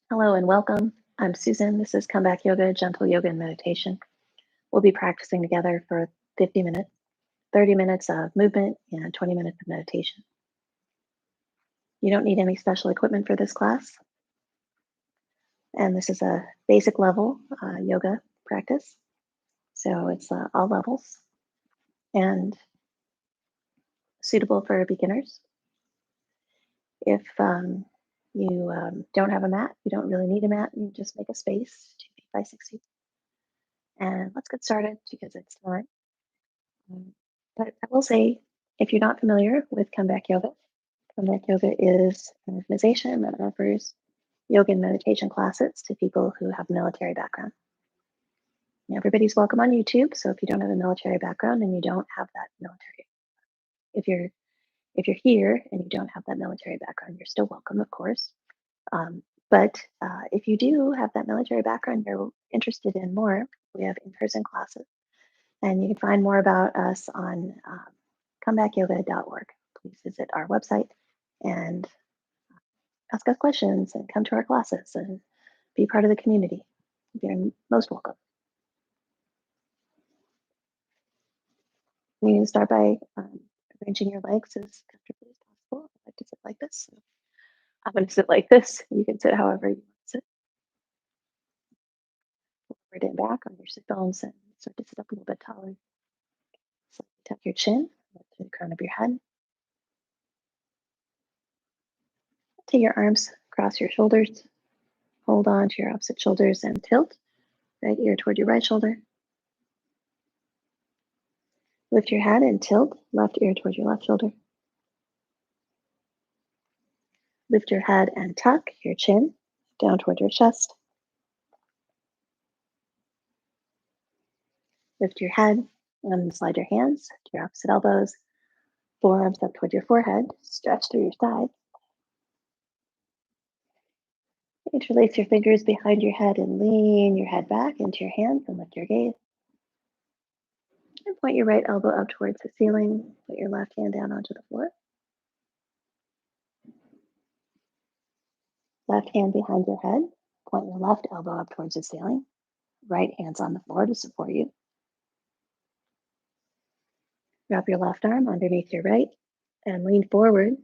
Hello and welcome. I'm Susan. This is Comeback Yoga, Gentle Yoga and Meditation. We'll be practicing together for 50 minutes, 30 minutes of movement and 20 minutes of meditation. You don't need any special equipment for this class. And this is a basic level yoga practice. So it's all levels and suitable for beginners. If you don't have a mat, you don't really need a mat. You just make a space, 2 feet by 6 feet. And let's get started because it's time. But I will say, if you're not familiar with Comeback Yoga is an organization that offers yoga and meditation classes to people who have military background. Everybody's welcome on YouTube, so if you don't have a military background and you don't have that military, if you're here and you don't have that military background, you're still welcome, of course. But if you do have that military background, you're interested in more, we have in-person classes. And you can find more about us on comebackyoga.org. Please visit our website and ask us questions and come to our classes and be part of the community. You're most welcome. You can start by arranging your legs as comfortably as possible. I like to sit like this. So I'm going to sit like this. You can sit however you want to sit. Forward and back on your sit bones and start to sit up a little bit taller. So tuck your chin to the crown of your head. Take your arms across your shoulders. Hold on to your opposite shoulders and tilt. Right ear toward your right shoulder. Lift your head and tilt left ear toward your left shoulder. Lift your head and tuck your chin down toward your chest. Lift your head and slide your hands to your opposite elbows. Forearms up toward your forehead. Stretch through your sides. Interlace your fingers behind your head and lean your head back into your hands and lift your gaze. And point your right elbow up towards the ceiling. Put your left hand down onto the floor. Left hand behind your head. Point your left elbow up towards the ceiling. Right hand's on the floor to support you. Wrap your left arm underneath your right and lean forward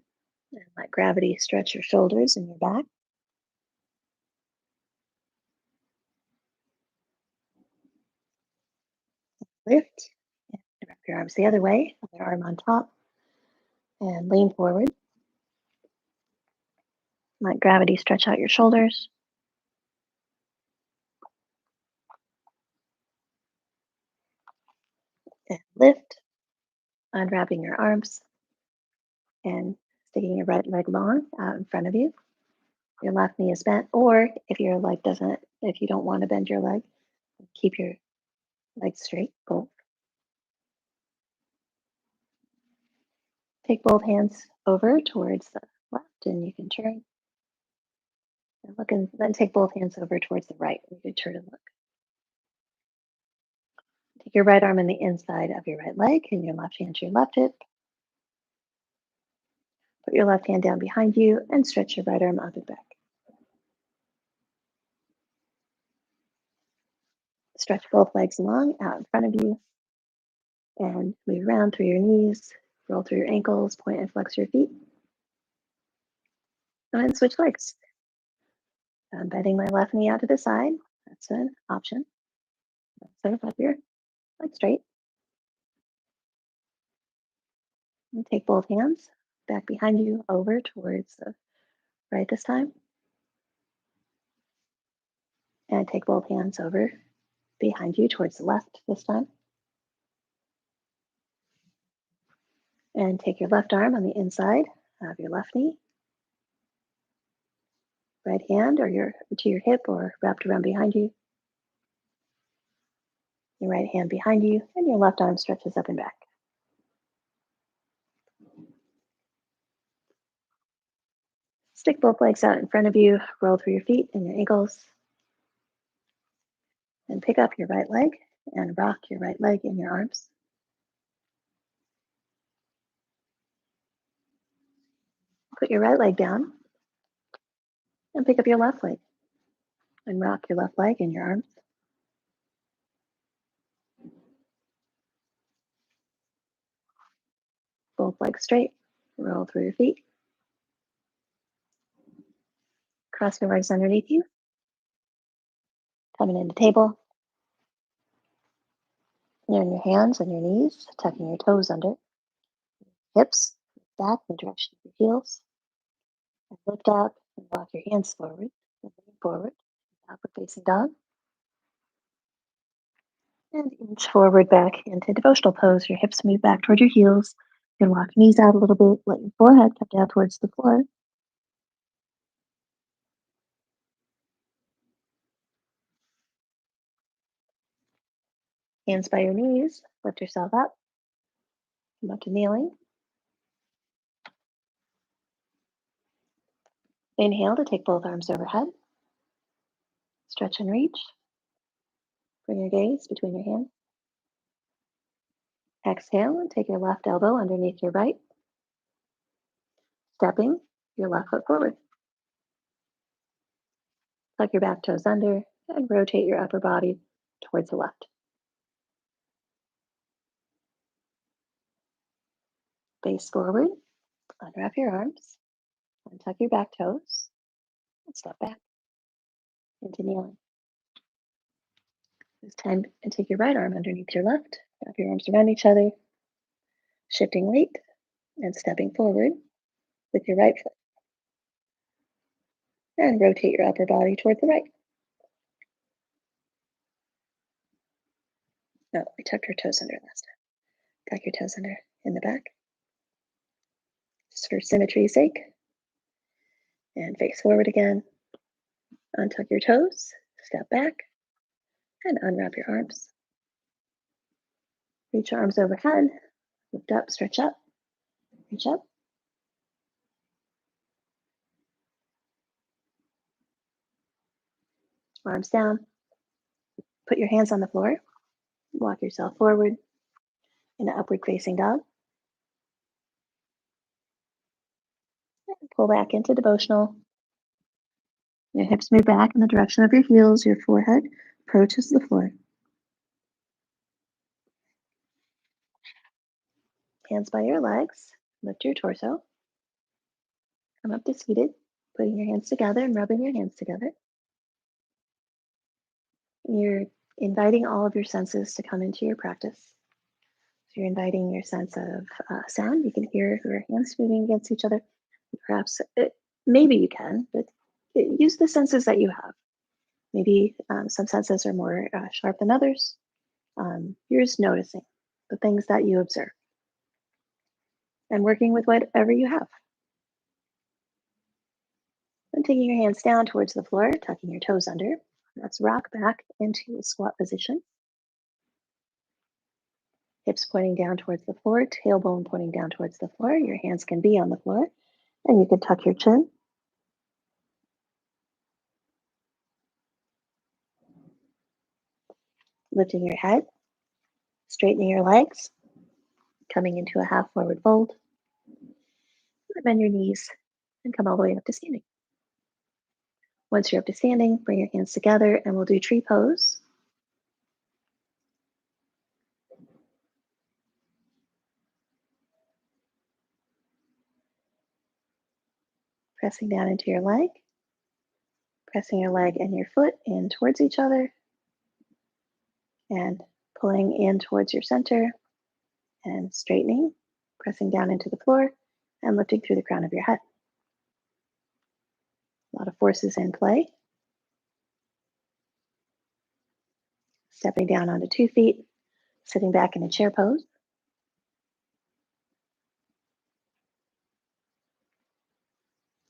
and let gravity stretch your shoulders and your back. Lift and wrap your arms the other way, other arm on top, and lean forward. Let gravity stretch out your shoulders. And lift, unwrapping your arms and sticking your right leg long out in front of you. Your left knee is bent, or if your leg doesn't, if you don't want to bend your leg, keep your legs straight, both. Take both hands over towards the left and you can turn. And look, and then take both hands over towards the right. You can turn and look. Take your right arm in the inside of your right leg and your left hand to your left hip. Put your left hand down behind you and stretch your right arm up and back. Stretch both legs long out in front of you and move around through your knees, roll through your ankles, point and flex your feet. And then switch legs. I'm bending my left knee out to the side. That's an option. Set up your leg straight. And take both hands back behind you over towards the right this time. And take both hands over behind you towards the left this time. And take your left arm on the inside of your left knee. Right hand or to your hip or wrapped around behind you. Your right hand behind you and your left arm stretches up and back. Stick both legs out in front of you, roll through your feet and your ankles. And pick up your right leg and rock your right leg in your arms. Put your right leg down and pick up your left leg. And rock your left leg and your arms. Both legs straight. Roll through your feet. Cross your legs underneath you. Coming into table. You're on your hands and your knees, tucking your toes under. Hips back in the direction of your heels. And lift up and walk your hands forward. And lean forward. Upward facing dog. And inch forward back into devotional pose. Your hips move back toward your heels. You can walk your knees out a little bit. Let your forehead come down towards the floor. Hands by your knees. Lift yourself up. Come up to kneeling. Inhale to take both arms overhead. Stretch and reach. Bring your gaze between your hands. Exhale and take your left elbow underneath your right. Stepping your left foot forward. Tuck your back toes under and rotate your upper body towards the left. Face forward. Unwrap your arms. Untuck your back toes. And step back into kneeling. This time, and take your right arm underneath your left. Wrap your arms around each other. Shifting weight and stepping forward with your right foot. And rotate your upper body towards the right. No, we tucked our toes under last time. Tuck your toes under in the back. Just for symmetry's sake. And face forward again. Untuck your toes, step back, and unwrap your arms. Reach your arms overhead, lift up, stretch up, reach up. Arms down. Put your hands on the floor. Walk yourself forward in an upward facing dog. And pull back into devotional. Your hips move back in the direction of your heels. Your forehead approaches the floor. Hands by your legs. Lift your torso. Come up to seated, putting your hands together and rubbing your hands together. You're inviting all of your senses to come into your practice. So you're inviting your sense of sound. You can hear your hands moving against each other. Perhaps, maybe you can, but use the senses that you have. Maybe some senses are more sharp than others. You're just noticing the things that you observe and working with whatever you have. And taking your hands down towards the floor, tucking your toes under. Let's rock back into a squat position. Hips pointing down towards the floor, tailbone pointing down towards the floor. Your hands can be on the floor, and you can tuck your chin. Lifting your head, straightening your legs, coming into a half forward fold. Bend your knees and come all the way up to standing. Once you're up to standing, bring your hands together and we'll do tree pose. Pressing down into your leg, pressing your leg and your foot in towards each other, and pulling in towards your center and straightening, pressing down into the floor and lifting through the crown of your head. A lot of forces in play. Stepping down onto 2 feet, sitting back in a chair pose.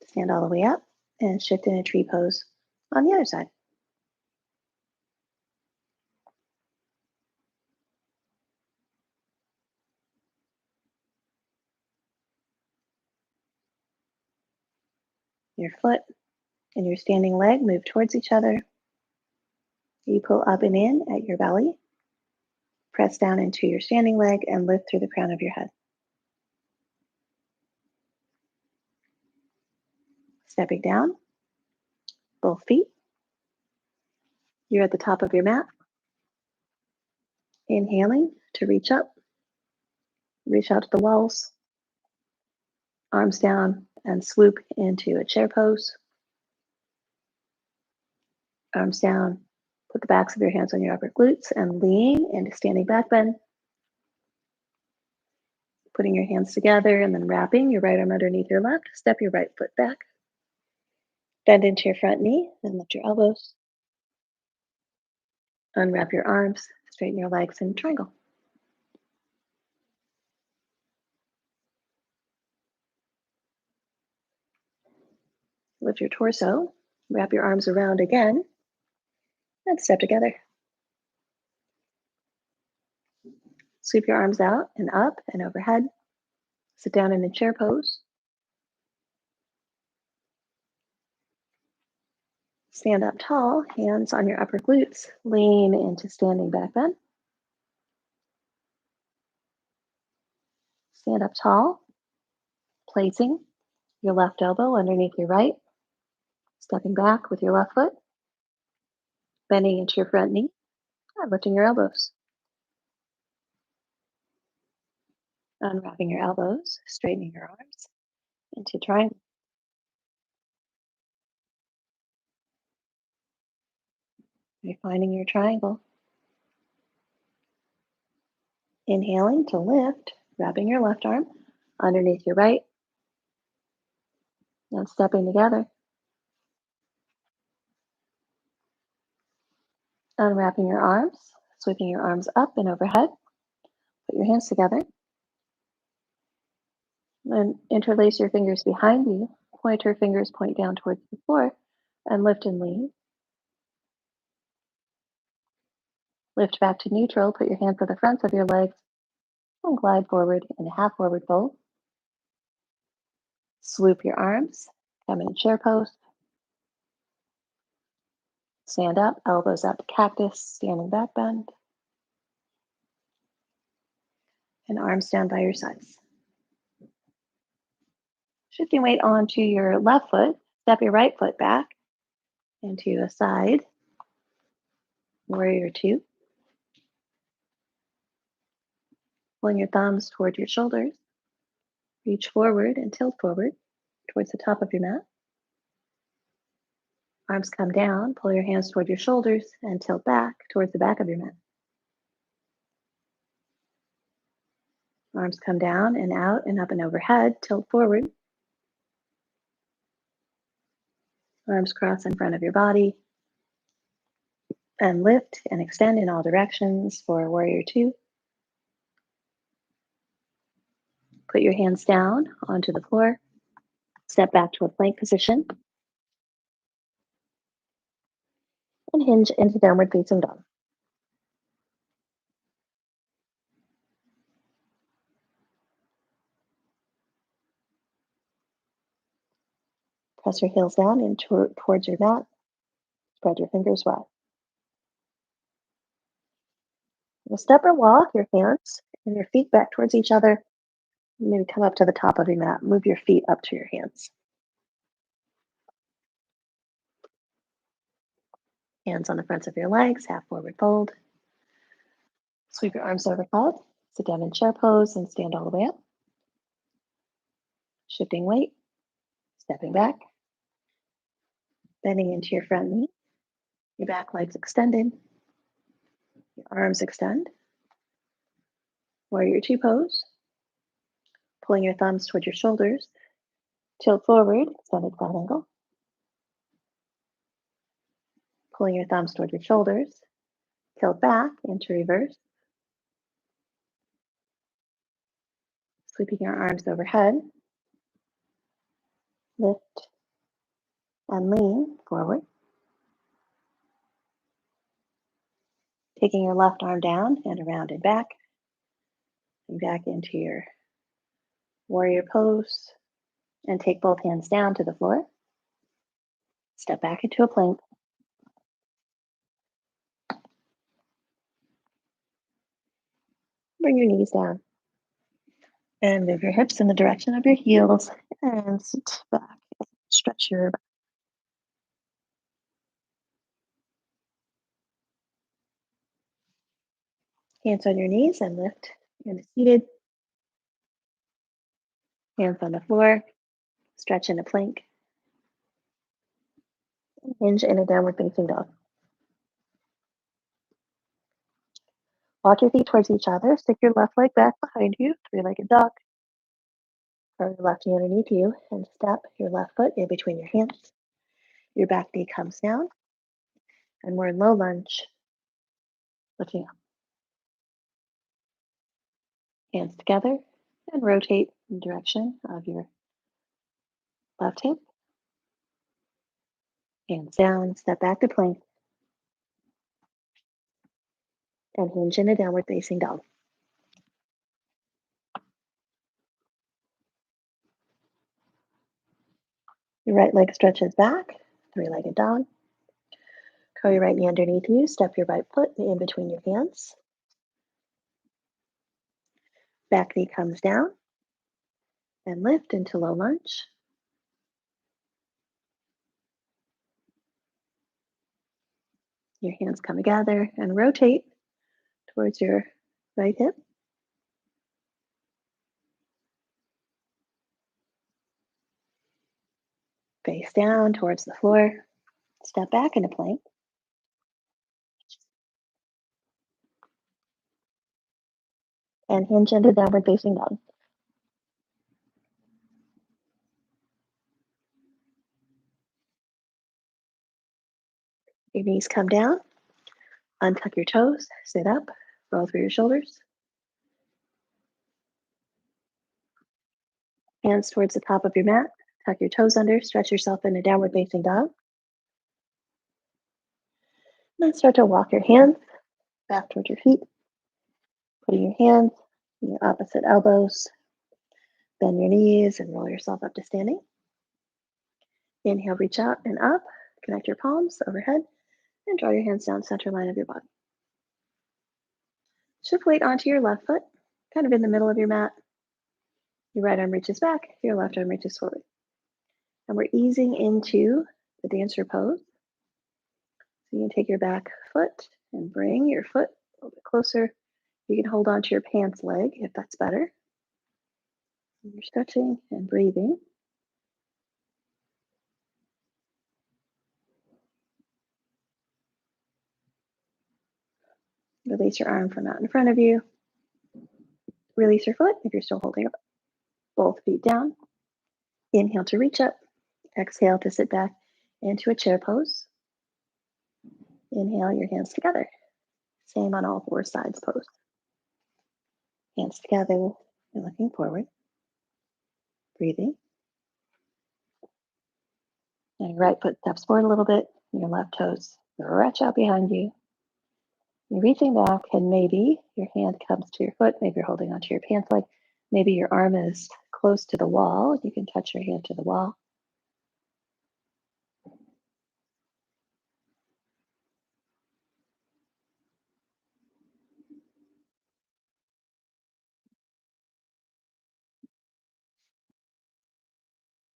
Stand all the way up and shift in a tree pose on the other side. Your foot and your standing leg move towards each other. You pull up and in at your belly. Press down into your standing leg and lift through the crown of your head. Stepping down, both feet. You're at the top of your mat. Inhaling to reach out to the walls, arms down, and swoop into a chair pose. Arms down, put the backs of your hands on your upper glutes and lean into standing back bend. Putting your hands together and then wrapping your right arm underneath your left. Step your right foot back. Bend into your front knee and lift your elbows. Unwrap your arms, straighten your legs in triangle. Lift your torso, wrap your arms around again, and step together. Sweep your arms out and up and overhead. Sit down in a chair pose. Stand up tall, hands on your upper glutes. Lean into standing back bend. Stand up tall, placing your left elbow underneath your right. Stepping back with your left foot. Bending into your front knee and lifting your elbows. Unwrapping your elbows, straightening your arms into triangle. Refining your triangle. Inhaling to lift, wrapping your left arm underneath your right, and stepping together. Unwrapping your arms, sweeping your arms up and overhead. Put your hands together. Then interlace your fingers behind you. Pointer fingers point down towards the floor and lift and lean. Lift back to neutral. Put your hands at the fronts of your legs and glide forward in a half forward fold. Swoop your arms. Come in chair pose. Stand up, elbows up, cactus, standing back bend. And arms down by your sides. Shifting weight onto your left foot, step your right foot back into a side, warrior two. Pulling your thumbs toward your shoulders. Reach forward and tilt forward towards the top of your mat. Arms come down, pull your hands toward your shoulders and tilt back towards the back of your mat. Arms come down and out and up and overhead, tilt forward. Arms cross in front of your body and lift and extend in all directions for warrior two. Put your hands down onto the floor. Step back to a plank position. And hinge into downward facing dog. Press your heels down in towards your mat. Spread your fingers wide. You'll step or walk your hands and your feet back towards each other. Maybe come up to the top of your mat. Move your feet up to your hands. Hands on the fronts of your legs, half forward fold. Sweep your arms overhead. Sit down in chair pose and stand all the way up. Shifting weight, stepping back, bending into your front knee. Your back legs extended. Your arms extend. Warrior two pose. Pulling your thumbs toward your shoulders. Tilt forward, extended side angle. Pulling your thumbs toward your shoulders. Tilt back into reverse. Sweeping your arms overhead. Lift and lean forward. Taking your left arm down and around and back. And back into your warrior pose. And take both hands down to the floor. Step back into a plank. Bring your knees down. And move your hips in the direction of your heels. And sit back. Stretch your back. Hands on your knees and lift into seated. Hands on the floor. Stretch into plank. Hinge in a downward facing dog. Walk your feet towards each other. Stick your left leg back behind you, three-legged dog. Curl your left knee underneath you and step your left foot in between your hands. Your back knee comes down, and we're in low lunge, lifting up. Hands together and rotate in the direction of your left hip. Hands down, step back to plank, and hinge in a downward facing dog. Your right leg stretches back, three-legged dog. Curl your right knee underneath you, step your right foot in between your hands. Back knee comes down, and lift into low lunge. Your hands come together and rotate towards your right hip. Face down towards the floor. Step back into plank. And hinge into downward facing dog. Your knees come down. Untuck your toes. Sit up. Roll through your shoulders. Hands towards the top of your mat. Tuck your toes under. Stretch yourself in a downward facing dog. Then start to walk your hands back towards your feet. Putting your hands in your opposite elbows. Bend your knees and roll yourself up to standing. Inhale, reach out and up. Connect your palms overhead and draw your hands down center line of your body. Shift weight onto your left foot, kind of in the middle of your mat. Your right arm reaches back, your left arm reaches forward. And we're easing into the dancer pose. So you can take your back foot and bring your foot a little bit closer. You can hold onto your pants leg if that's better. And you're stretching and breathing. Release your arm from out in front of you. Release your foot if you're still holding up. Both feet down. Inhale to reach up. Exhale to sit back into a chair pose. Inhale your hands together. Same on all four sides pose. Hands together and looking forward. Breathing. And your right foot steps forward a little bit. Your left toes stretch out behind you. You're reaching back, and maybe your hand comes to your foot. Maybe you're holding onto your pants leg. Maybe your arm is close to the wall. You can touch your hand to the wall.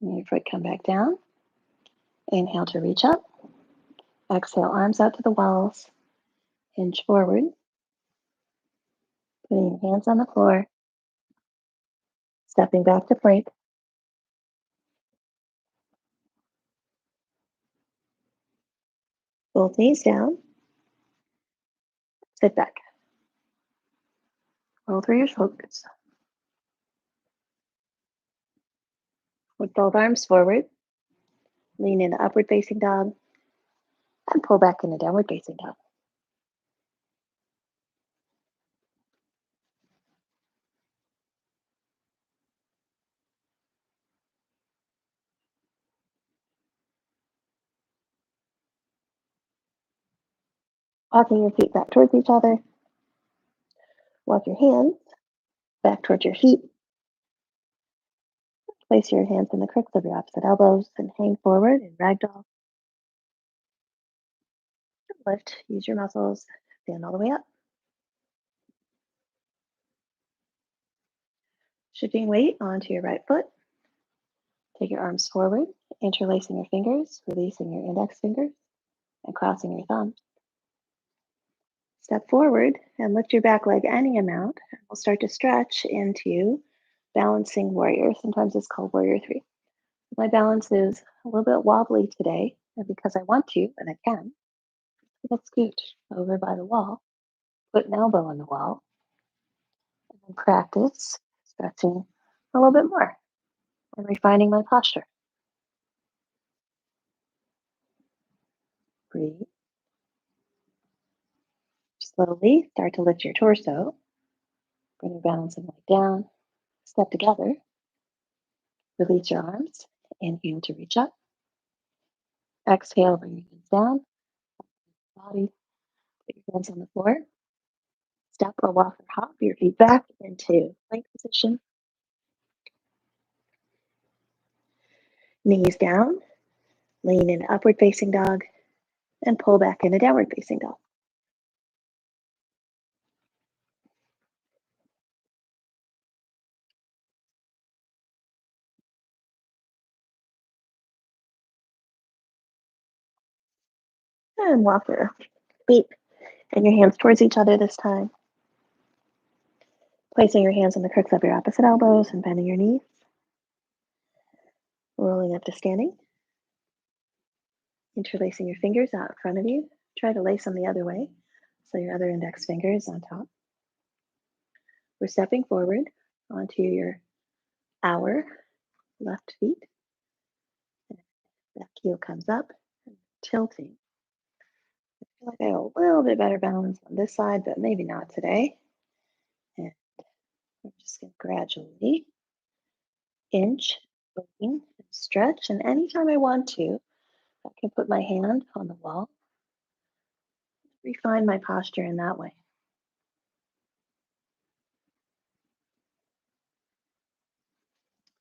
And your foot come back down. Inhale to reach up. Exhale, arms out to the walls. Hinge forward. Putting your hands on the floor. Stepping back to plank. Both knees down. Sit back. Roll through your shoulders. With both arms forward. Lean into upward facing dog. And pull back into downward facing dog. Walking your feet back towards each other. Walk your hands back towards your feet. Place your hands in the crooks of your opposite elbows and hang forward in ragdoll. Lift, use your muscles, stand all the way up. Shifting weight onto your right foot. Take your arms forward, interlacing your fingers, releasing your index fingers, and crossing your thumbs. Step forward and lift your back leg any amount. We'll start to stretch into balancing warrior. Sometimes it's called warrior three. My balance is a little bit wobbly today, and because I want to and I can, let's scoot over by the wall, put an elbow on the wall, and then practice stretching a little bit more and refining my posture. Breathe. Slowly start to lift your torso. Bring your balancing leg down. Step together. Release your arms. Inhale to reach up. Exhale, bring your hands down. Body. Put your hands on the floor. Step or walk or hop your feet back into plank position. Knees down. Lean in upward facing dog. And pull back into downward facing dog. And walk your feet and your hands towards each other this time. Placing your hands on the crooks of your opposite elbows and bending your knees. Rolling up to standing. Interlacing your fingers out in front of you. Try to lace them the other way, so your other index finger is on top. We're stepping forward onto your hour left feet. That heel comes up, tilting. I feel like I have a little bit better balance on this side, but maybe not today. And I'm just going to gradually inch, lean, and stretch. And anytime I want to, I can put my hand on the wall, refine my posture in that way.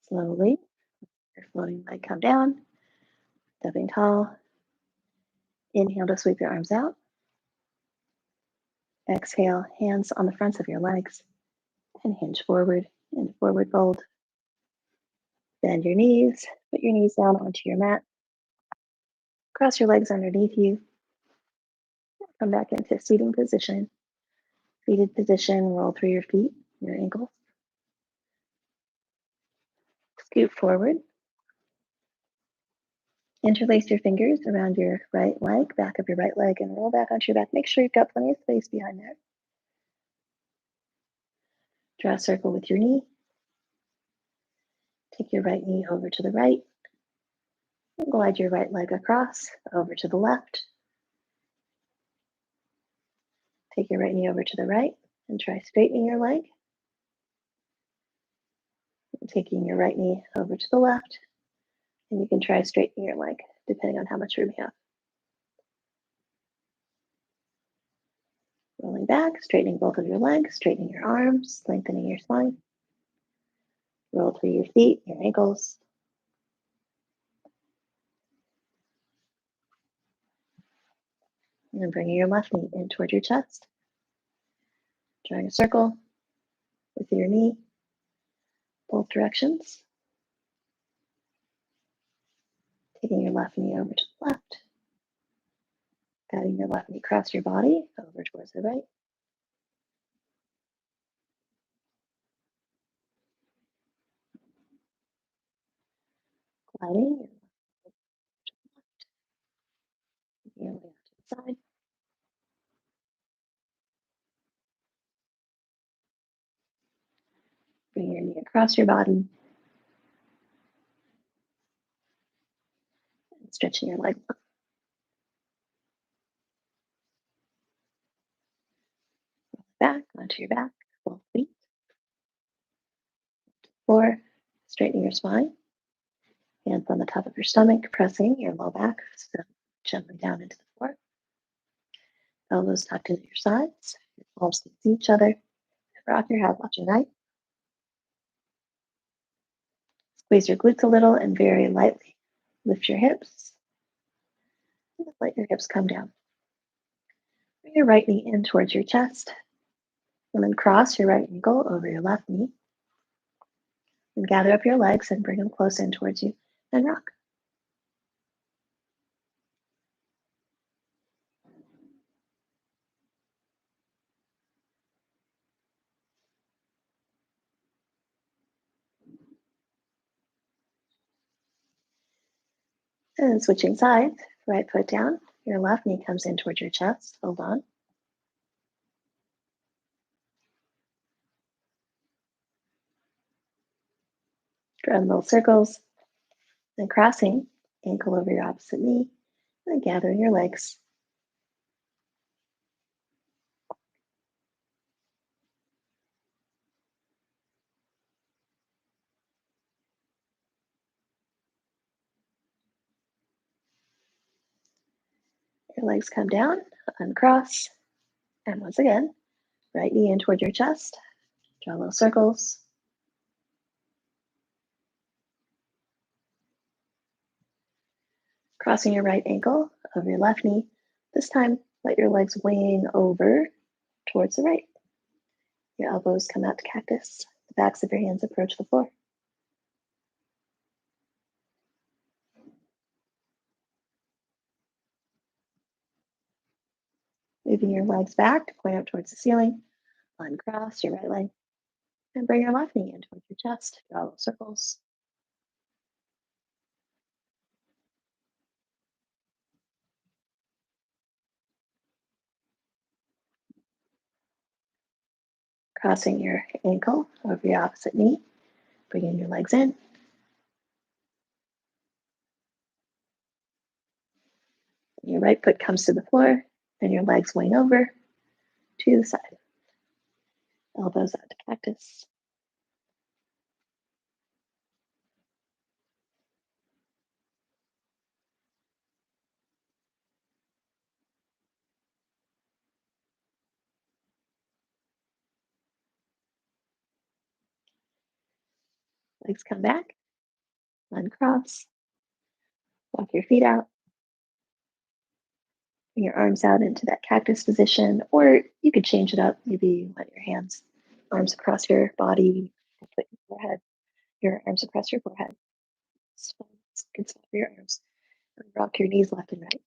Slowly, your floating leg come down, stepping tall. Inhale to sweep your arms out. Exhale, hands on the fronts of your legs and hinge forward in forward fold. Bend your knees, put your knees down onto your mat. Cross your legs underneath you. Come back into seating position. Seated position, roll through your feet, your ankles. Scoot forward. Interlace your fingers around your right leg, back of your right leg, and roll back onto your back. Make sure you've got plenty of space behind there. Draw a circle with your knee. Take your right knee over to the right. And glide your right leg across, over to the left. Take your right knee over to the right and try straightening your leg. And taking your right knee over to the left, and you can try straightening your leg, depending on how much room you have. Rolling back, straightening both of your legs, straightening your arms, lengthening your spine. Roll through your feet, your ankles. And then bringing your left knee in toward your chest. Drawing a circle with your knee, both directions. Taking your left knee over to the left. Guiding your left knee across your body, over towards the right. Gliding your way out to the side. Bring your knee across your body. And stretching your leg back onto your back, both feet. Floor, straightening your spine. Hands on the top of your stomach, pressing your low back, so gently down into the floor. Elbows tucked into your sides. Your palms can see each other. Rock your head left and right. Squeeze your glutes a little and very lightly lift your hips. And let your hips come down. Bring your right knee in towards your chest. And then cross your right ankle over your left knee. And gather up your legs and bring them close in towards you and rock. And switching sides, right foot down, your left knee comes in towards your chest. Hold on. Draw little circles, then crossing, ankle over your opposite knee, and gathering your legs. Your legs come down, uncross, and once again, right knee in toward your chest. Draw little circles. Crossing your right ankle over your left knee. This time, let your legs wing over towards the right. Your elbows come out to cactus. The backs of your hands approach the floor. Moving your legs back to point up towards the ceiling. Uncross your right leg and bring your left knee in towards your chest. Draw little circles. Crossing your ankle over your opposite knee. Bringing your legs in. Your right foot comes to the floor and your legs wing over to the side. Elbows out to cactus. Legs come back. Uncross. Walk your feet out. Bring your arms out into that cactus position, or you could change it up. Maybe you want your hands, arms across your body, put your forehead, your arms across your forehead. It's good spot for your arms. And rock your knees left and right.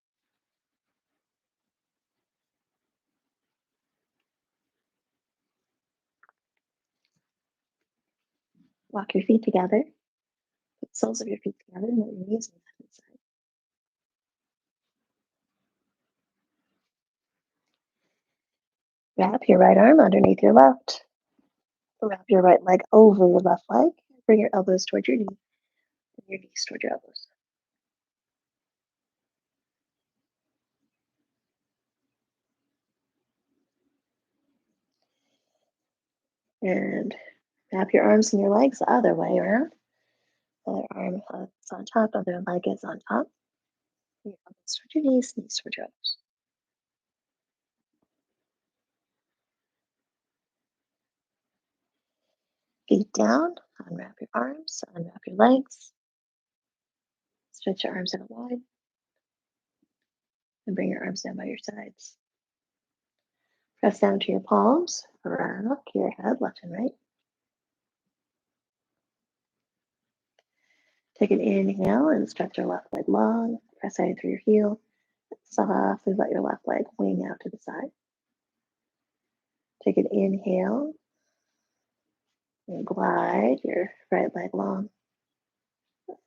Walk your feet together. Put the soles of your feet together and let your knees move side to side. Wrap your right arm underneath your left. Wrap your right leg over your left leg. Bring your elbows toward your knee and your knees toward your elbows. And wrap your arms and your legs the other way around. Other arm is on top, other leg is on top. Your elbows toward your knees toward your elbows. Feet down, unwrap your arms, unwrap your legs. Stretch your arms out wide. And bring your arms down by your sides. Press down to your palms, rock your head left and right. Take an inhale and stretch your left leg long. Press out through your heel. Softly let your left leg wing out to the side. Take an inhale and glide your right leg long.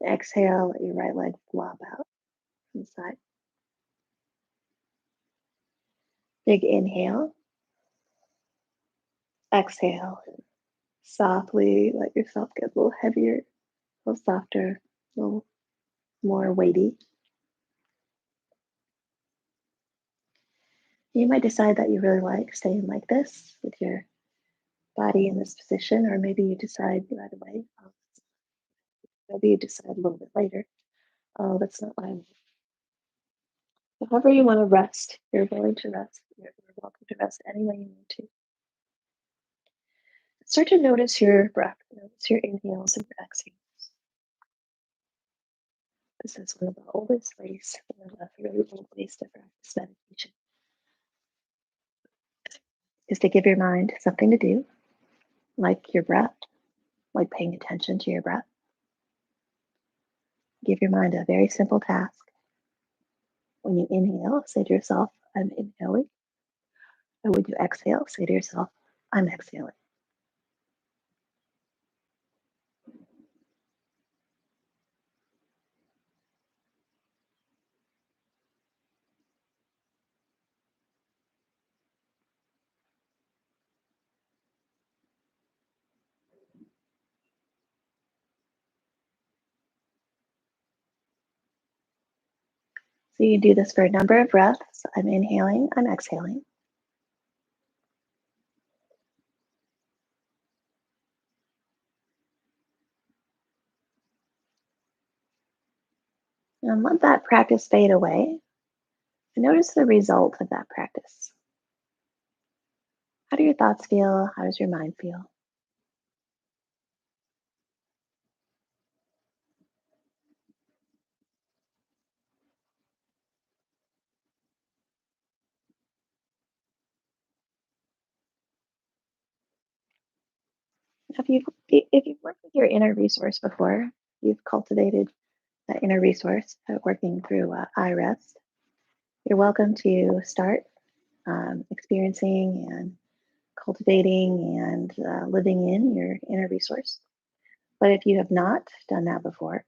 Exhale, let your right leg flop out from the side. Big inhale. Exhale. Softly let yourself get a little heavier, a little softer, a little more weighty. You might decide that you really like staying like this with your body in this position, or maybe you decide right away. Maybe you decide a little bit later. Oh, that's not what I want. However you want to rest, you're willing to rest. You're welcome to rest any way you need to. Start to notice your breath. Notice your inhales and your exhales. This is one of the oldest ways, one of the really old ways to practice meditation, is to give your mind something to do, like your breath, like paying attention to your breath. Give your mind a very simple task. When you inhale, say to yourself, I'm inhaling. And when you exhale, say to yourself, I'm exhaling. So you do this for a number of breaths. I'm inhaling, I'm exhaling. And let that practice fade away. And notice the result of that practice. How do your thoughts feel? How does your mind feel? If you've worked with your inner resource before, you've cultivated that inner resource working through iRest, you're welcome to start experiencing and cultivating and living in your inner resource. But if you have not done that before,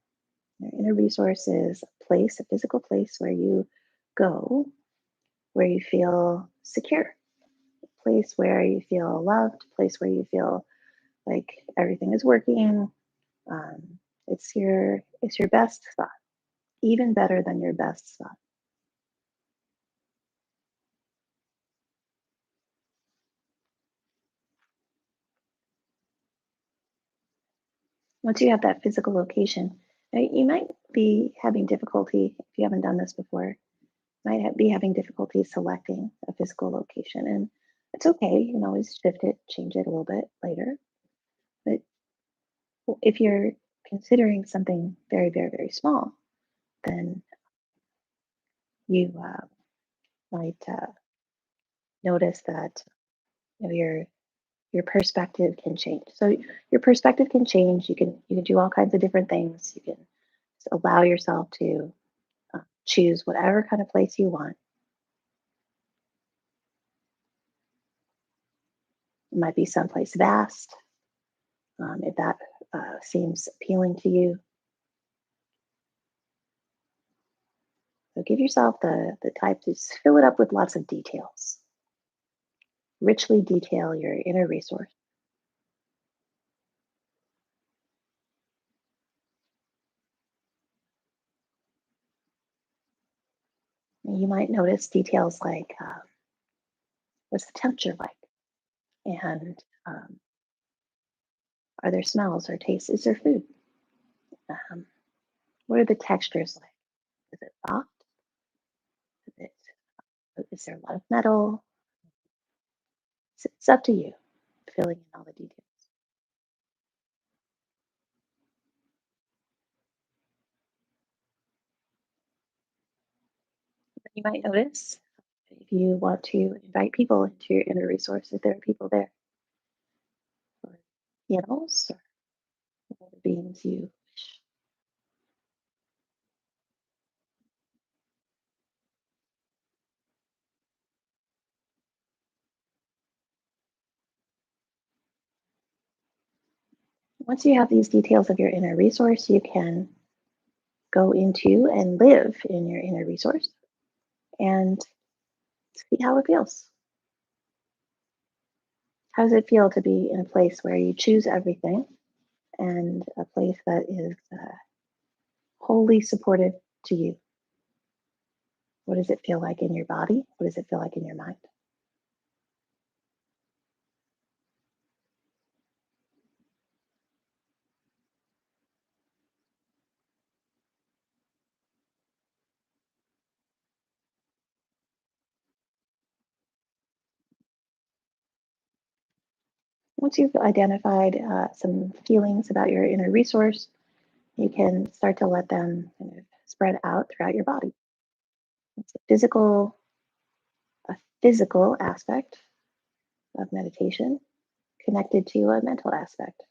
your inner resource is a place, a physical place where you go, where you feel secure, a place where you feel loved, a place where you feel like everything is working. It's your best spot, even better than your best spot. Once you have that physical location, you might be having difficulty if you haven't done this before. Be having difficulty selecting a physical location, and it's okay. You can always shift it, change it a little bit later. But if you're considering something very, very, very small, then you might notice that your perspective can change. So your perspective can change. You can do all kinds of different things. You can just allow yourself to choose whatever kind of place you want. It might be someplace vast, if that seems appealing to you. So give yourself the type to fill it up with lots of details. Richly detail your inner resource. And you might notice details like what's the temperature like, and are there smells or tastes? Is there food? Um, what are the textures like? Is it soft? Is there a lot of metal? It's up to you, filling in all the details. You might notice if you want to invite people into your inner resource, if there are people there, or animals, or other beings you wish. Once you have these details of your inner resource, you can go into and live in your inner resource and see how it feels. How does it feel to be in a place where you choose everything and a place that is wholly supportive to you? What does it feel like in your body? What does it feel like in your mind? Once you've identified some feelings about your inner resource, you can start to let them kind of spread out throughout your body. It's a physical aspect of meditation connected to a mental aspect.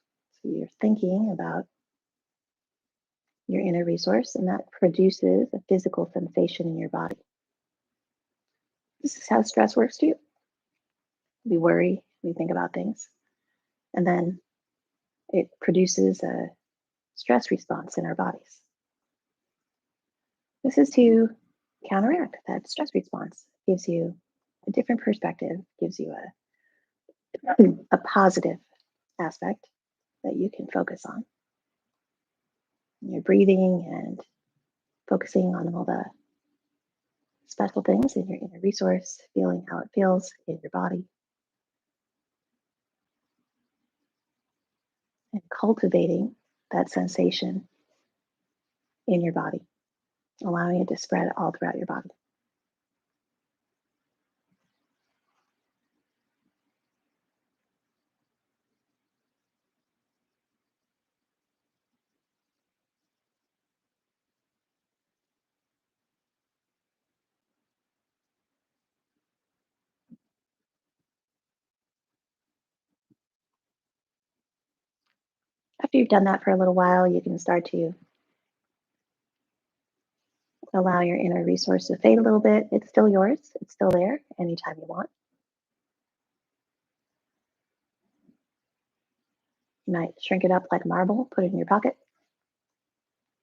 So you're thinking about your inner resource, and that produces a physical sensation in your body. This is how stress works too. We worry, we think about things, and then it produces a stress response in our bodies. This is to counteract that stress response, gives you a different perspective, gives you a positive aspect that you can focus on. You're breathing and focusing on all the special things in your inner resource, feeling how it feels in your body, and cultivating that sensation in your body, allowing it to spread all throughout your body. After you've done that for a little while, you can start to allow your inner resource to fade a little bit. It's still yours, it's still there anytime you want. You might shrink it up like marble, put it in your pocket,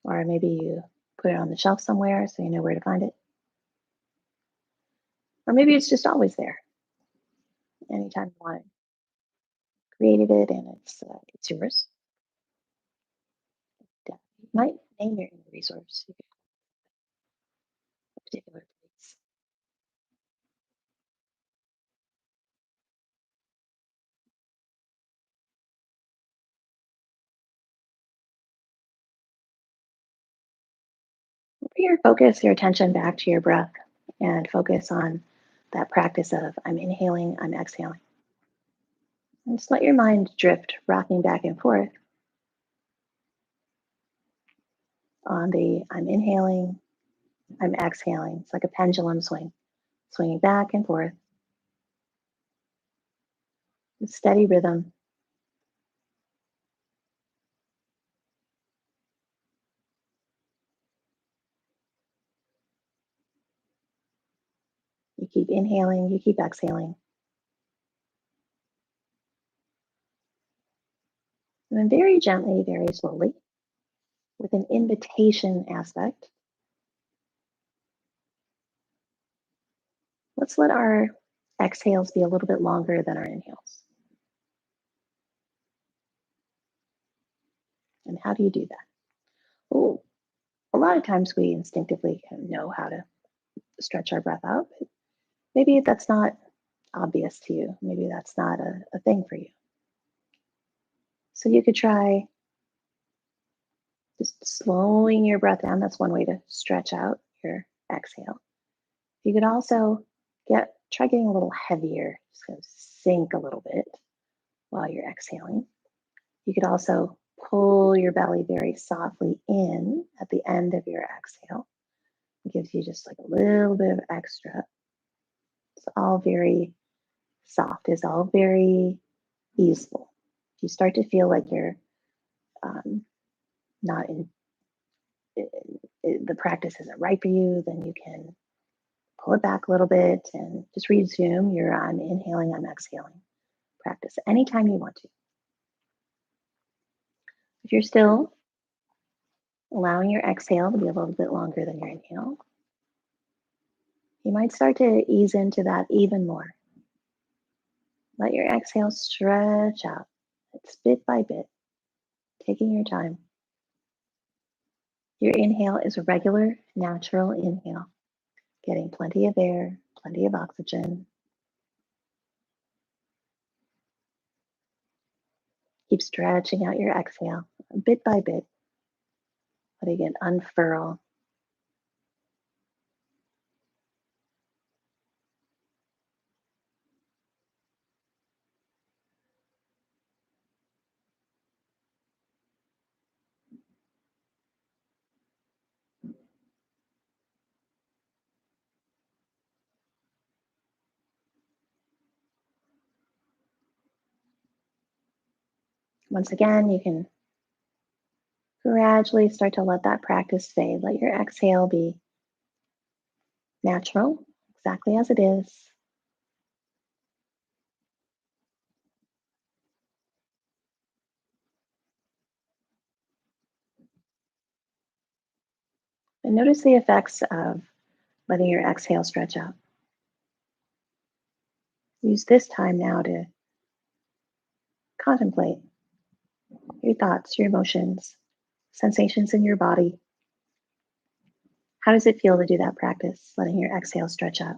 or maybe you put it on the shelf somewhere so you know where to find it. Or maybe it's just always there anytime you want it. Created it and it's yours. You might name your inner resource. You could a particular place. Bring your focus, your attention back to your breath and focus on that practice of I'm inhaling, I'm exhaling. And just let your mind drift, rocking back and forth on the I'm inhaling, I'm exhaling. It's like a pendulum swing, swinging back and forth, with steady rhythm. You keep inhaling, you keep exhaling. And then very gently, very slowly, with an invitation aspect, let's let our exhales be a little bit longer than our inhales. And how do you do that? Oh, a lot of times we instinctively kind of know how to stretch our breath out, but maybe that's not obvious to you. Maybe that's not a thing for you. So you could try just slowing your breath down. That's one way to stretch out your exhale. You could also try getting a little heavier, just kind of sink a little bit while you're exhaling. You could also pull your belly very softly in at the end of your exhale. It gives you just like a little bit of extra. It's all very soft, it's all very easeful. If you start to feel like you're um, not in, the practice isn't right for you, then you can pull it back a little bit and just resume your I'm inhaling, I'm exhaling practice anytime you want to. If you're still allowing your exhale to be a little bit longer than your inhale, you might start to ease into that even more. Let your exhale stretch out. It's bit by bit, taking your time. Your inhale is a regular, natural inhale, getting plenty of air, plenty of oxygen. Keep stretching out your exhale bit by bit, letting it unfurl. Once again, you can gradually start to let that practice fade. Let your exhale be natural, exactly as it is. And notice the effects of letting your exhale stretch out. Use this time now to contemplate your thoughts, your emotions, sensations in your body. How does it feel to do that practice, letting your exhale stretch out?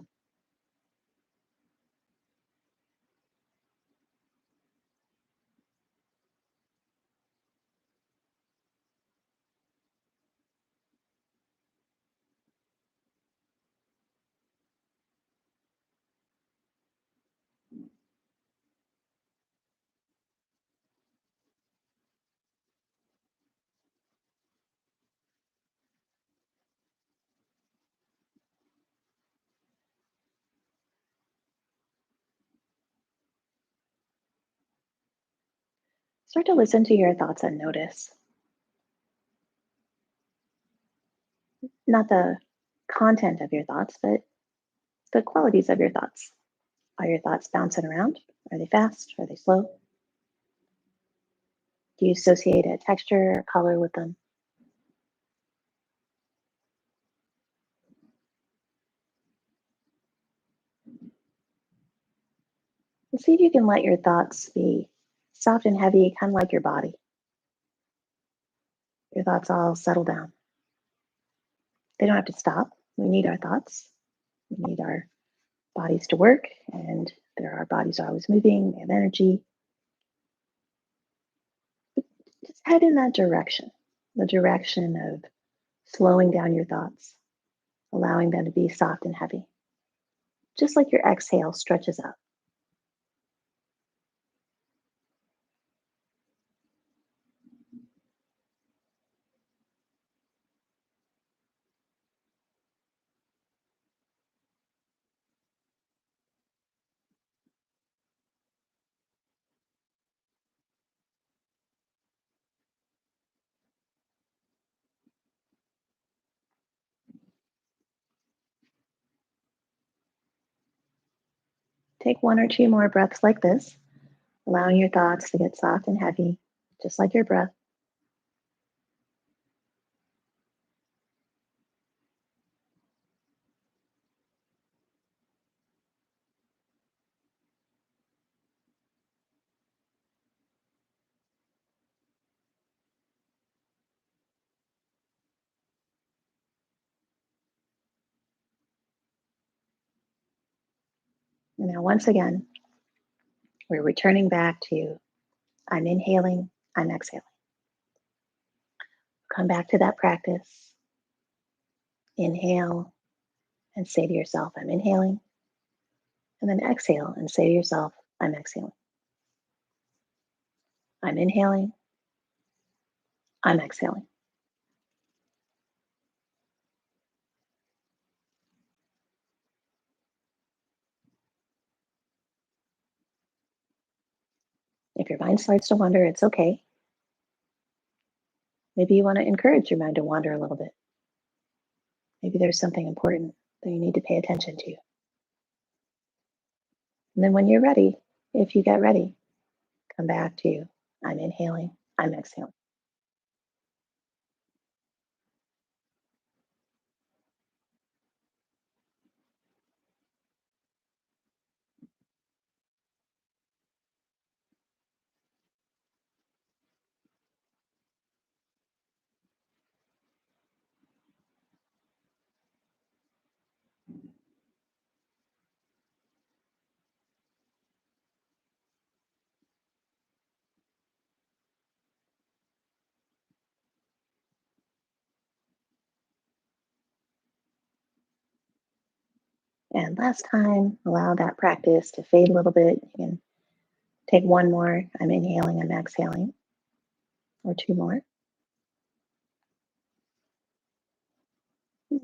Start to listen to your thoughts and notice, not the content of your thoughts, but the qualities of your thoughts. Are your thoughts bouncing around? Are they fast? Are they slow? Do you associate a texture or color with them? And see if you can let your thoughts be soft and heavy, kind of like your body. Your thoughts all settle down. They don't have to stop. We need our thoughts. We need our bodies to work, and our bodies are always moving, they have energy. Just head in that direction, the direction of slowing down your thoughts, allowing them to be soft and heavy, just like your exhale stretches out. Take one or two more breaths like this, allowing your thoughts to get soft and heavy, just like your breath. And now, once again, we're returning back to I'm inhaling, I'm exhaling. Come back to that practice. Inhale and say to yourself, I'm inhaling. And then exhale and say to yourself, I'm exhaling. I'm inhaling, I'm exhaling. If your mind starts to wander, it's okay. Maybe you want to encourage your mind to wander a little bit. Maybe there's something important that you need to pay attention to. And then when you're ready, if you get ready, come back to I'm inhaling, I'm exhaling. And last time, allow that practice to fade a little bit. You can take one more. I'm inhaling, I'm exhaling, or two more.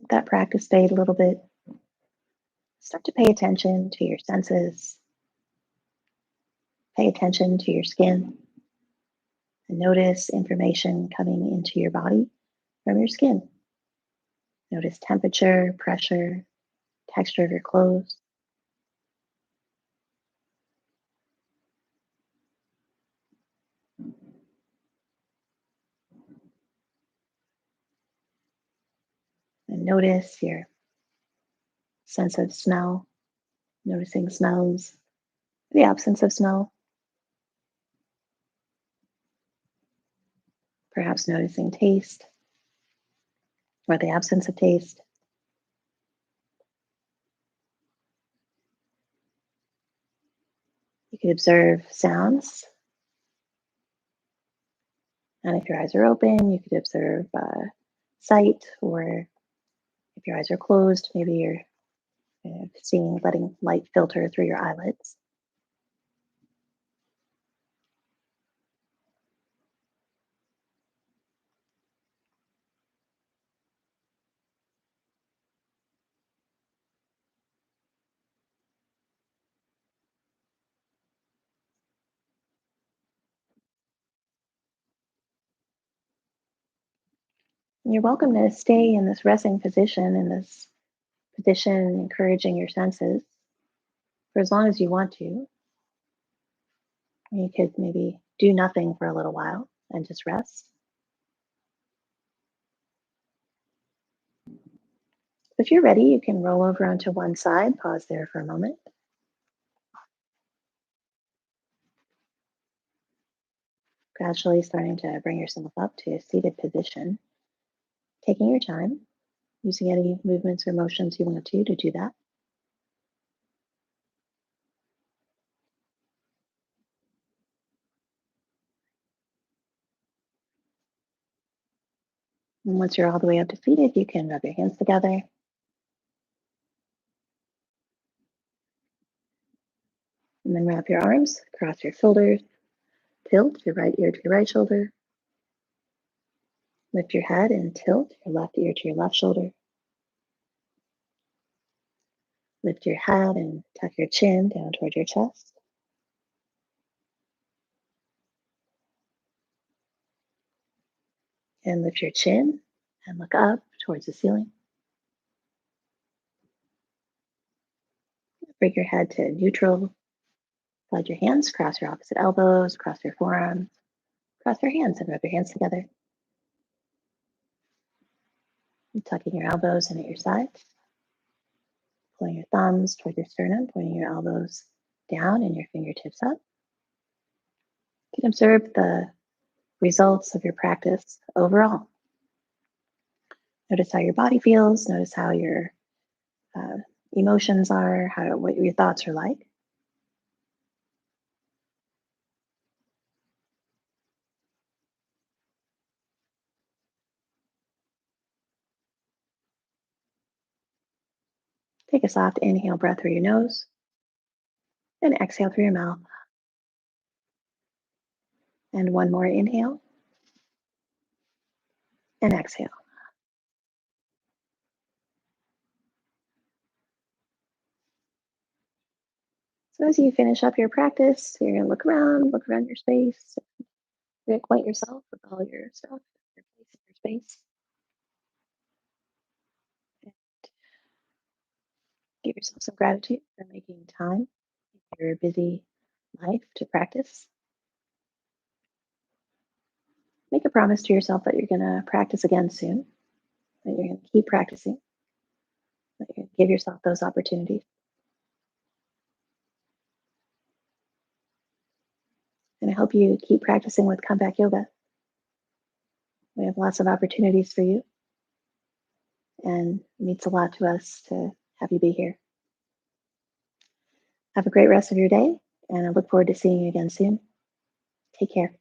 That practice fade a little bit. Start to pay attention to your senses, pay attention to your skin, and notice information coming into your body from your skin. Notice temperature, pressure, texture of your clothes. And notice your sense of smell, noticing smells, the absence of smell, perhaps noticing taste or the absence of taste. You could observe sounds. And if your eyes are open, you could observe sight, or if your eyes are closed, maybe you're seeing, letting light filter through your eyelids. And you're welcome to stay in this resting position, in this position, encouraging your senses for as long as you want to. You could maybe do nothing for a little while and just rest. If you're ready, you can roll over onto one side, pause there for a moment. Gradually starting to bring yourself up to a seated position, taking your time, using any movements or motions you want to do that. And once you're all the way up to seated, you can rub your hands together. And then wrap your arms, cross your shoulders, tilt your right ear to your right shoulder, lift your head and tilt your left ear to your left shoulder. Lift your head and tuck your chin down toward your chest. And lift your chin and look up towards the ceiling. Bring your head to neutral. Slide your hands, cross your opposite elbows, cross your forearms, cross your hands and rub your hands together. And tucking your elbows in at your sides. Pulling your thumbs toward your sternum, pointing your elbows down and your fingertips up. You can observe the results of your practice overall. Notice how your body feels, notice how your uh, emotions are, what your thoughts are like. Take a soft inhale breath through your nose and exhale through your mouth. And one more inhale and exhale. So as you finish up your practice, you're going to look around your space, reacquaint yourself with all your stuff, your place in your space. And give yourself some gratitude for making time in your busy life to practice. Make a promise to yourself that you're going to practice again soon, that you're going to keep practicing, that you're going to give yourself those opportunities. And I hope you keep practicing with Comeback Yoga. We have lots of opportunities for you, and it means a lot to us to have you be here. Have a great rest of your day, and I look forward to seeing you again soon. Take care.